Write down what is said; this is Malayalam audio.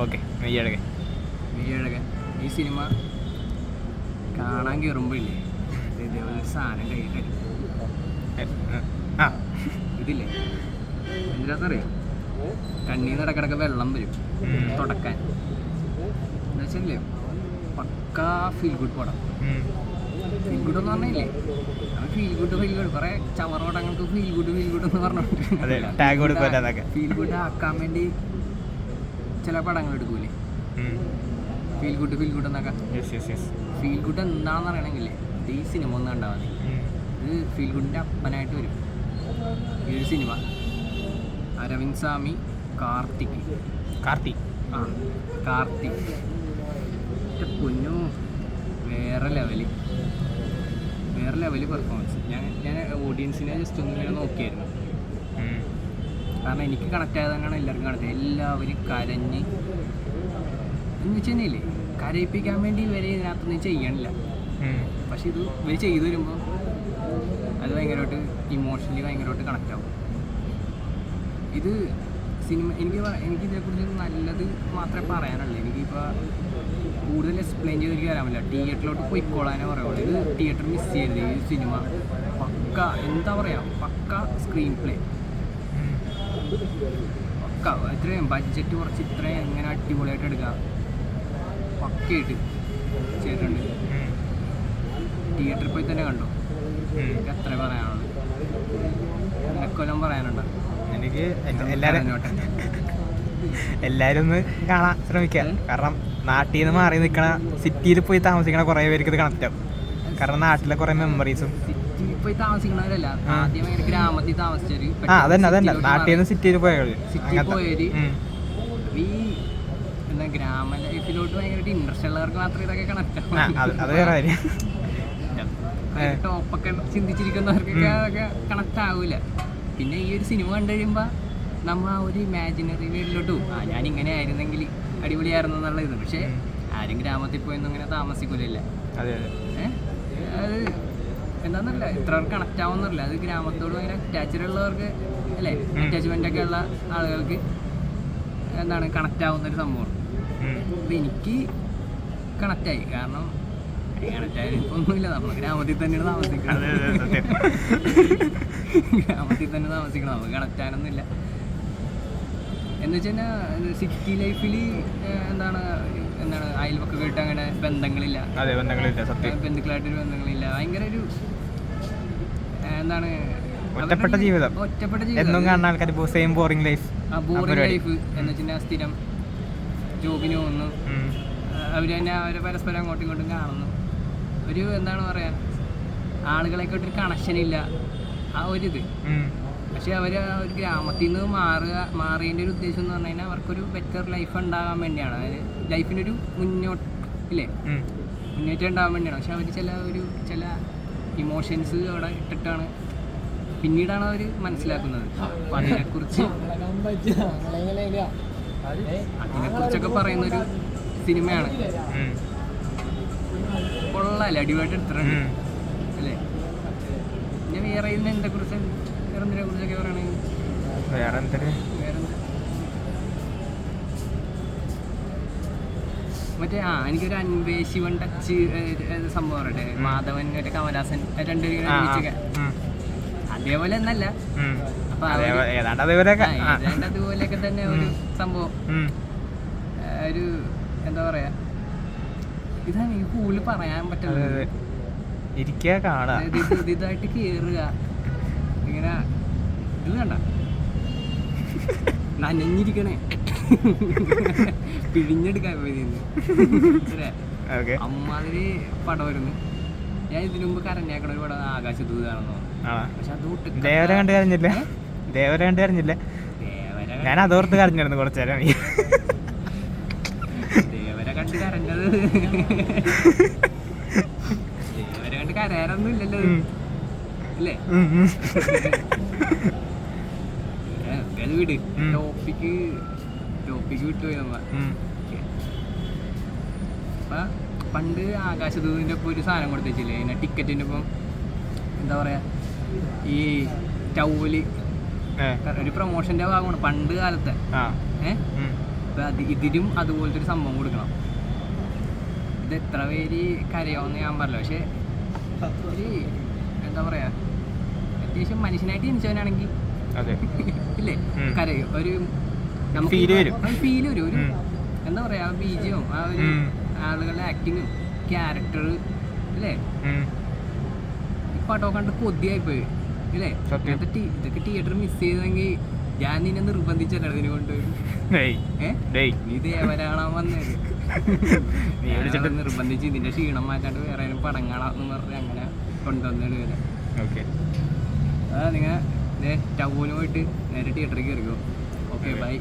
ഓക്കെ. മെയ്യഴകൻ. ഈ സിനിമ കാണാൻ കയറുമ്പോഴില്ലേ ഇതേപോലെ ഒരു സാധനം കയ്യിൽ ഇതില്ലേ എന്തിനാന്നറിയാം, കണ്ണീന്ന് ഇടക്കിടക്ക് വെള്ളം വരും തുടക്കാൻ. എന്താ വെച്ചാലേ പക്കാ ഫീൽ ഗുഡ് പടം. ഫീൽ ഗുഡ് എന്ന് പറഞ്ഞില്ലേ, ഫീൽ ഗുഡ് കുറെ ചവറ പടങ്ങൾക്ക് ഫീൽ ഗുഡ് എന്ന് പറഞ്ഞിട്ട് ഫീൽ ഗുഡ് ആക്കാൻ വേണ്ടി ചില പടങ്ങൾ എടുക്കൂലേ, ഫീൽ ഗുഡ് എന്നൊക്കെ. ഫീൽ ഗുഡ് എന്താണെന്ന് അറിയണമെങ്കിലേ ഈ സിനിമ ഒന്ന് കണ്ടാൽ മതി. ഇത് ഫീൽ ഗുഡിൻ്റെ അപ്പനായിട്ട് വരും ഈ ഒരു സിനിമ. അരവിന്ദ് സ്വാമി, കാർത്തിക് പൊന്നു, വേറെ ലെവല് പെർഫോമൻസ്. ഞാൻ ഓഡിയൻസിനെ ജസ്റ്റ് ഒന്ന് ഇങ്ങനെ നോക്കിയായിരുന്നു. കാരണം എനിക്ക് കണക്ട് ആയത് തന്നെയാണ് എല്ലാവർക്കും കണക്ട്. എല്ലാവരും കരഞ്ഞ് എന്ന് വെച്ച് കഴിഞ്ഞാൽ കരയിപ്പിക്കാൻ വേണ്ടി ഇവരെ ഇതിനകത്തൊന്നും ചെയ്യണില്ല. പക്ഷെ ഇത് ഇവർ ചെയ്തു വരുമ്പോൾ അത് ഭയങ്കരമായിട്ട് ഇമോഷണലി ഭയങ്കരമായിട്ട് കണക്റ്റ് ആവും. ഇത് സിനിമ എനിക്കിതിനെക്കുറിച്ച് നല്ലത് മാത്രമേ പറയാനുള്ളൂ. എനിക്കിപ്പോൾ കൂടുതൽ എക്സ്പ്ലെയിൻ ചെയ്തിരിക്കാൻ പറ്റില്ല. തിയേറ്ററിലോട്ട് പോയിക്കോളാനേ പറയുള്ളൂ. ഇത് തിയേറ്റർ മിസ് ചെയ്യരുത്. ഈ സിനിമ പക്ക എന്താ പറയുക, പക്ക സ്ക്രീൻ പ്ലേ, പക്ക ഇത്രയും ബഡ്ജറ്റ് കുറച്ച് ഇത്രയും എങ്ങനെ അടിപൊളിയായിട്ട് എടുക്കാം പക്കയായിട്ട് ചെയ്തിട്ടുണ്ട്. തിയേറ്ററിൽ പോയി തന്നെ കണ്ടോ, എനിക്ക് അത്ര പറയാനുള്ളത്. എന്നെക്കൊല്ലം പറയാനുണ്ടോ? എനിക്ക് എല്ലാവരും ഒന്ന് കാണാൻ ശ്രമിക്കാം. കാരണം നാട്ടിൽ നിന്ന് മാറി നിൽക്കണ, സിറ്റിയിൽ പോയി താമസിക്കണ കുറേ പേർക്ക് ഇത് കണക്റ്റ് ആവും. കാരണം നാട്ടിലെ കുറേ മെമ്മറീസും. സിറ്റിയിൽ പോയി താമസിക്കണവരല്ല, ആദ്യം ഭയങ്കര ഗ്രാമത്തിൽ താമസിച്ചവര്. അതന്നെ നാട്ടിൽ നിന്ന് സിറ്റിയിൽ പോയവര്. ഈ എന്താ ഗ്രാമ ലൈഫിലോട്ട് ഭയങ്കരമായിട്ട് ഇൻട്രസ്റ്റ് ഉള്ളവർക്ക് മാത്രമേ ഇതൊക്കെ കണക്റ്റ് ആവും. അത് വേറെ കാര്യം. ടോപ്പൊക്കെ ചിന്തിച്ചിരിക്കുന്നവർക്കൊക്കെ അതൊക്കെ കണക്റ്റ് ആവില്ല. പിന്നെ ഈ ഒരു സിനിമ കണ്ടു കഴിയുമ്പോൾ നമ്മൾ ആ ഒരു ഇമാജിനറി വേൾഡിലോട്ട് പോകും. ഞാനിങ്ങനെ ആയിരുന്നെങ്കിൽ അടിപൊളിയായിരുന്നു എന്നുള്ള ഇത്. പക്ഷേ ആരും ഗ്രാമത്തിൽ പോയൊന്നും ഇങ്ങനെ താമസിക്കില്ല. അത് എന്താണെന്നല്ല, ഇത്ര കണക്റ്റ് ആവുന്നില്ല. അത് ഗ്രാമത്തോട് ഭയങ്കര അറ്റാച്ച്ഡ് ഉള്ളവർക്ക് അല്ലേ, അറ്റാച്ച്മെൻ്റ് ഒക്കെ ഉള്ള ആളുകൾക്ക് എന്താണ് കണക്റ്റ് ആവുന്നൊരു സംഭവമാണ്. അപ്പം എനിക്ക് കണക്റ്റായി. കാരണം കണക്റ്റായാലും ഇപ്പം ഒന്നുമില്ല, നമ്മൾ ഗ്രാമത്തിൽ തന്നെയാണ് താമസിക്കണം. നമുക്ക് കണക്റ്റ് ആകാനൊന്നുമില്ല. എന്ന് വെച്ച് കഴിഞ്ഞാൽ സിറ്റി ലൈഫിൽ എന്താണ് അയൽവക്കമായിട്ട് അങ്ങനെ ബന്ധങ്ങളില്ല, ബന്ധുക്കളായിട്ടൊരു ബന്ധങ്ങളില്ല. ഭയങ്കര ഒരു എന്താണ് ഒറ്റപ്പെട്ട ജീവിതം. ബോറിംഗ് ലൈഫ് എന്ന് വെച്ചാൽ സ്ഥിരം ജോബിന് പോകുന്നു, അവർ തന്നെ അവരെ പരസ്പരം അങ്ങോട്ടും ഇങ്ങോട്ടും കാണുന്നു. ഒരു എന്താണ് പറയുക, ആളുകളെക്കൊട്ടൊരു കണക്ഷനില്ല ആ ഒരിത്. പക്ഷെ അവർ ഒരു ഗ്രാമത്തിൽ നിന്ന് മാറിയതിൻ്റെ ഒരു ഉദ്ദേശം എന്ന് പറഞ്ഞു കഴിഞ്ഞാൽ അവർക്കൊരു ബെറ്റർ ലൈഫ് ഉണ്ടാകാൻ വേണ്ടിയാണ്. അതായത് ലൈഫിനൊരു മുന്നേറ്റം ഉണ്ടാകാൻ വേണ്ടിയാണ്. പക്ഷെ അവർ ചില ഇമോഷൻസ് അവിടെ ഇട്ടിട്ടാണ് പിന്നീടാണ് അവർ മനസ്സിലാക്കുന്നത്. അപ്പം അതിനെക്കുറിച്ചൊക്കെ പറയുന്നൊരു സിനിമയാണ്. കൊള്ളാല്ലേ, അടിപൊളിയായിട്ട് എടുത്തിട്ടുണ്ട് അല്ലേ. ഞാൻ വേറെ ഇതിനെ കുറിച്ചൊക്കെ പറയണെങ്കിൽ മറ്റേ എനിക്കൊരു അൻവേശിവൻ ടച്ച് സംഭവം പറയട്ടെ. മാധവൻ മറ്റേ കമലഹാസൻ രണ്ടുപേരും ഒരുമിച്ചൊക്കെ അതേപോലെ എന്നല്ല, അപ്പൊ അതുപോലെയൊക്കെ തന്നെ ഒരു സംഭവം. ഒരു എന്താ പറയാ, ഇതാണ് ഈ കൂടുതൽ പറയാൻ പറ്റുന്നത്. ഇതായിട്ട് കേറുക ഇങ്ങനെ, ഇത് കണ്ട നനഞ്ഞിരിക്കണേ പിഴിഞ്ഞെടുക്കാൻ പോയിരുന്നു അമ്മാതിരി പടം വരുന്നു. ഞാൻ ഇതിനു മുമ്പ് കരഞ്ഞേക്കണ ഒരു പടം ആകാശദൂത് കാണുന്നു. പക്ഷെ അതോട്ട് ദേവരെ കണ്ട് കരഞ്ഞില്ല. ഞാൻ അതോർത്ത് കരഞ്ഞിരുന്നു കുറച്ചു നേരം. ദേവരെ കണ്ട് കരഞ്ഞത്, ദേവരെ കണ്ട് കരയാനൊന്നും ഇല്ലല്ലോ അല്ലേ. വീട് ടോപ്പിക്ക് വിട്ടുപോയി നമ്മ. അപ്പൊ പണ്ട് ആകാശദൂതിന്റെ ഒപ്പം ഒരു സാധനം കൊടുത്തില്ലേ, അതിനെ ടിക്കറ്റിന്റെ ഒപ്പം എന്താ പറയാ, ഈ ടൗവല് ഒരു പ്രൊമോഷന്റെ ഭാഗമാണ് പണ്ട് കാലത്തെ. അപ്പം ഇതിലും അതുപോലത്തെ ഒരു സംഭവം കൊടുക്കണം. ഇത് എത്ര പേര് കരയോന്ന് ഞാൻ പറഞ്ഞില്ല, പക്ഷെ ഒരു എന്താ പറയാ, അത്യാവശ്യം മനുഷ്യനായിട്ട് ജനിച്ചവനാണെങ്കിൽ അതെ ഇല്ലേ കരയും. ഒരു ഫീല് വരും, ഒരു എന്താ പറയാ, ബീജിയും ആ ഒരു ആളുകളുടെ ആക്ടിങ്ങും ക്യാരക്ടർ അല്ലേ, ഈ പടമൊക്കെ കണ്ട് കൊതിയായിപ്പോയി ഇല്ലേ. ഇതൊക്കെ തിയേറ്റർ മിസ് ചെയ്തെങ്കിൽ ഞാൻ നിന്നെ നിർബന്ധിച്ചല്ലോ ഇതിന് കൊണ്ടുവരും. നീ ദേവരാണാൻ വന്നത് നിർബന്ധിച്ച് ഇതിന്റെ ക്ഷീണം മാറ്റാണ്ട് വേറെ പടം കാണാന്ന് പറഞ്ഞ് അങ്ങനെ കൊണ്ടുവന്നിട്ട് വരാം. നിങ്ങൾ ടൗന് പോയിട്ട് നേരെ തിയേറ്ററിൽ കയറിക്കോ. Okay bye.